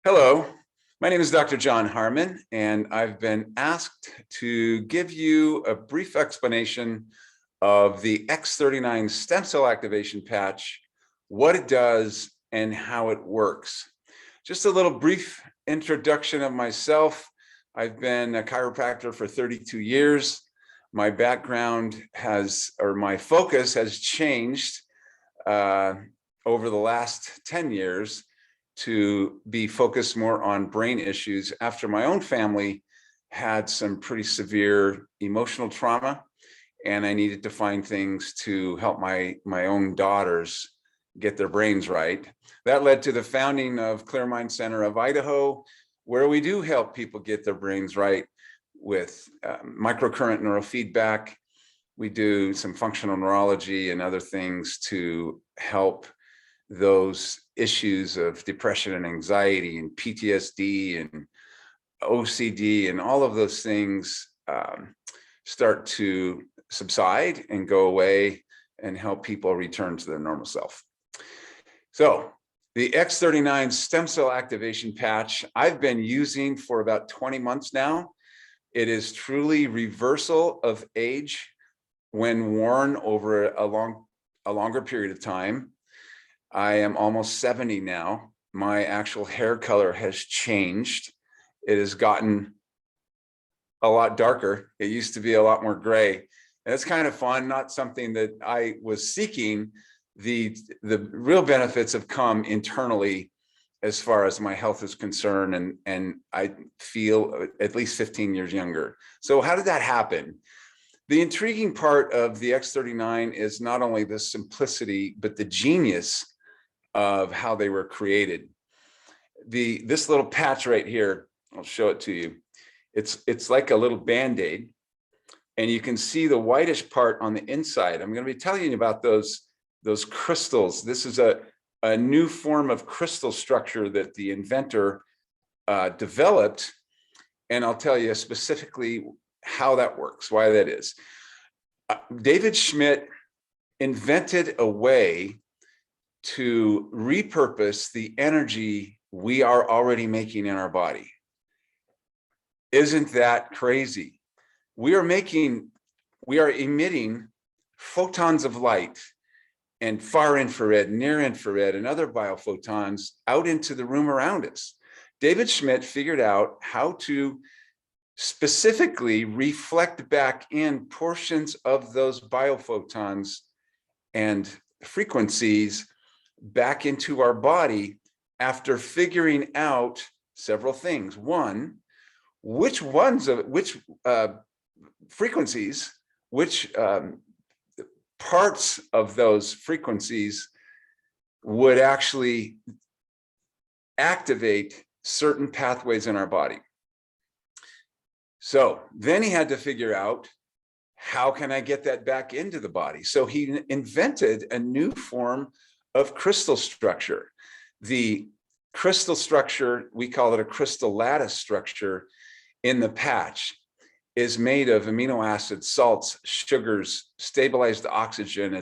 Hello, my name is Dr. Jon Harmon, and I've been asked to give you a brief explanation of the X39 stem cell activation patch, what it does, and how it works. Just a little brief introduction of myself. I've been a chiropractor for 32 years. My background my focus has changed over the last 10 years to be focused more on brain issues after my own family had some pretty severe emotional trauma, and I needed to find things to help my own daughters get their brains right. That led to the founding of Clear Mind Center of Idaho, where we do help people get their brains right with microcurrent neurofeedback. We do some functional neurology and other things to help those issues of depression and anxiety and PTSD and OCD and all of those things start to subside and go away and help people return to their normal self. So the X39 stem cell activation patch I've been using for about 20 months now. It is truly reversal of age when worn over a longer period of time. I am almost 70 now. My actual hair color has changed. It has gotten a lot darker. It used to be a lot more gray. And it's kind of fun, not something that I was seeking. The real benefits have come internally as far as my health is concerned, and I feel at least 15 years younger. So how did that happen? The intriguing part of the X39 is not only the simplicity, but the genius of how they were created. This little patch right here, I'll show it to you. It's like a little Band-Aid, and you can see the whitish part on the inside. I'm going to be telling you about those crystals. This is a new form of crystal structure that the inventor developed, and I'll tell you specifically how that works, why that is. David Schmidt invented a way to repurpose the energy we are already making in our body. Isn't that crazy? We are emitting photons of light and far infrared, near infrared, and other biophotons out into the room around us. David Schmidt figured out how to specifically reflect back in portions of those biophotons and frequencies back into our body after figuring out several things. One, which frequencies, which parts of those frequencies would actually activate certain pathways in our body. So then he had to figure out, how can I get that back into the body? So he invented a new form of crystal structure. The crystal structure, we call it a crystal lattice structure in the patch, is made of amino acids, salts, sugars, stabilized oxygen.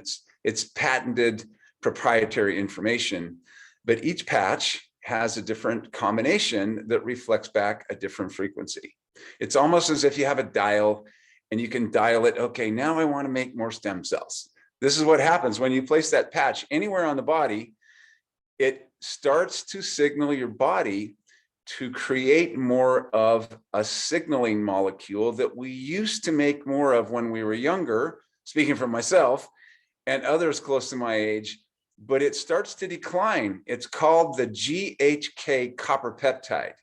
It's patented proprietary information, but each patch has a different combination that reflects back a different frequency. It's almost as if you have a dial and you can dial it. Okay, now I want to make more stem cells. This is what happens when you place that patch anywhere on the body. It starts to signal your body to create more of a signaling molecule that we used to make more of when we were younger, speaking for myself and others close to my age, but it starts to decline. It's called the GHK copper peptide.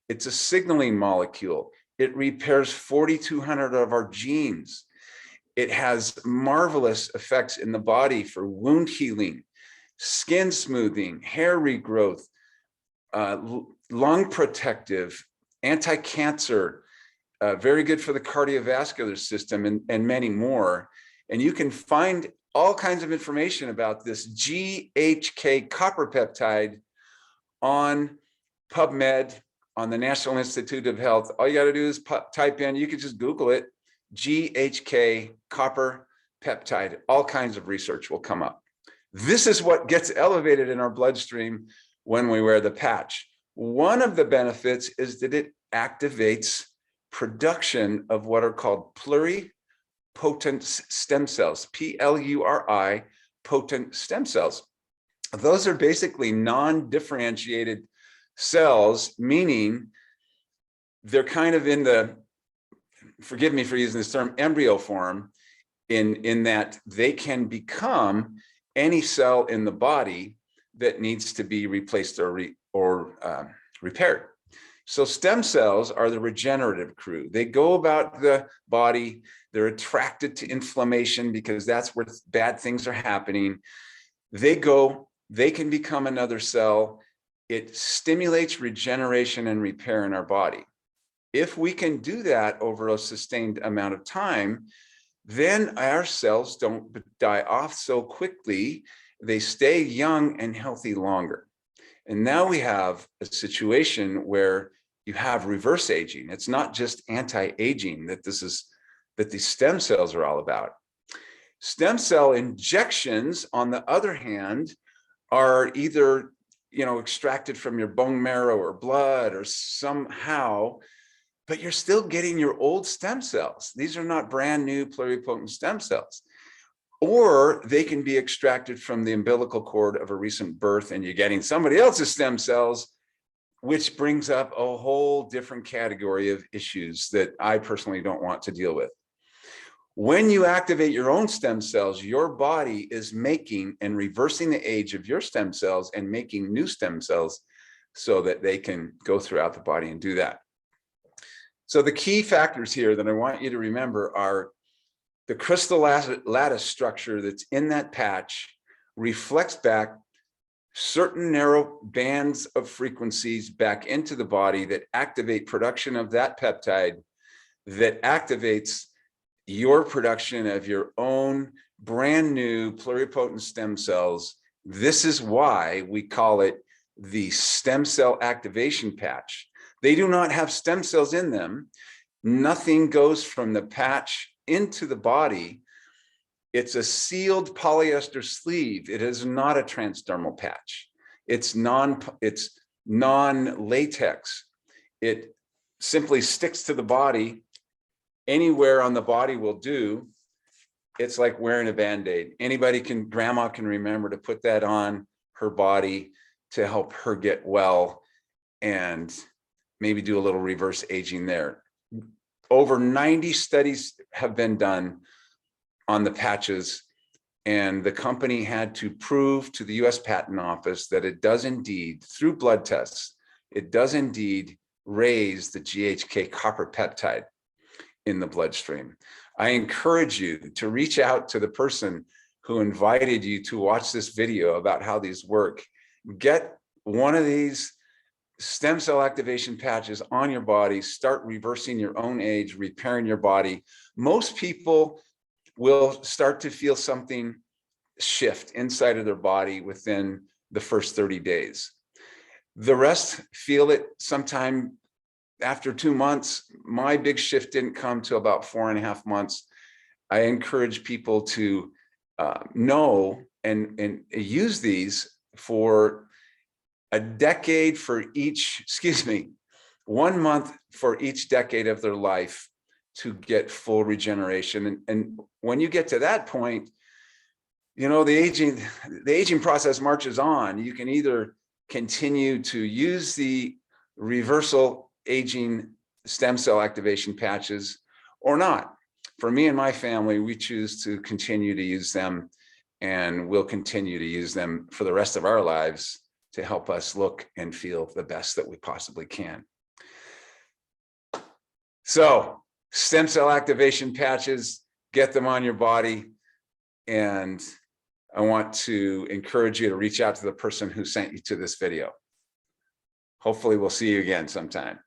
It's a signaling molecule. It repairs 4,200 of our genes. It has marvelous effects in the body for wound healing, skin smoothing, hair regrowth, lung protective, anti-cancer, very good for the cardiovascular system, and many more. And you can find all kinds of information about this GHK copper peptide on PubMed, on the National Institute of Health. All you got to do is type in, you can just Google it, GHK copper peptide. All kinds of research will come up. This is what gets elevated in our bloodstream when we wear the patch. One of the benefits is that it activates production of what are called pluripotent stem cells, Pluri, potent stem cells. Those are basically non-differentiated cells, meaning they're kind of in the, forgive me for using this term, embryo form, in that they can become any cell in the body that needs to be replaced or repaired. So stem cells are the regenerative crew. They go about the body. They're attracted to inflammation because that's where bad things are happening. They can become another cell. It stimulates regeneration and repair in our body. If we can do that over a sustained amount of time, then our cells don't die off so quickly. They stay young and healthy longer. And now we have a situation where you have reverse aging. It's not just anti-aging that these stem cells are all about. Stem cell injections, on the other hand, are either extracted from your bone marrow or blood or somehow, but you're still getting your old stem cells. These are not brand new pluripotent stem cells. Or they can be extracted from the umbilical cord of a recent birth and you're getting somebody else's stem cells, which brings up a whole different category of issues that I personally don't want to deal with. When you activate your own stem cells, your body is making and reversing the age of your stem cells and making new stem cells so that they can go throughout the body and do that. So the key factors here that I want you to remember are the crystal lattice structure that's in that patch reflects back certain narrow bands of frequencies back into the body that activate production of that peptide that activates your production of your own brand new pluripotent stem cells. This is why we call it the stem cell activation patch. They do not have stem cells in them. Nothing goes from the patch into the body. It's a sealed polyester sleeve. It is not a transdermal patch. It's non-latex. It simply sticks to the body. Anywhere on the body will do. It's like wearing a Band-Aid. Grandma can remember to put that on her body to help her get well and maybe do a little reverse aging there. Over 90 studies have been done on the patches, and the company had to prove to the US Patent Office that it does indeed, through blood tests, it does indeed raise the GHK copper peptide in the bloodstream. I encourage you to reach out to the person who invited you to watch this video about how these work. Get one of these stem cell activation patches on your body, start reversing your own age, repairing your body. Most people will start to feel something shift inside of their body within the first 30 days. The rest feel it sometime after 2 months. My big shift didn't come till about 4.5 months. I encourage people to know and use these for a decade for each, 1 month for each decade of their life to get full regeneration. And when you get to that point, the aging process marches on. You can either continue to use the reversal aging stem cell activation patches or not. For me and my family, we choose to continue to use them, and we'll continue to use them for the rest of our lives to help us look and feel the best that we possibly can. So stem cell activation patches, get them on your body. And I want to encourage you to reach out to the person who sent you to this video. Hopefully we'll see you again sometime.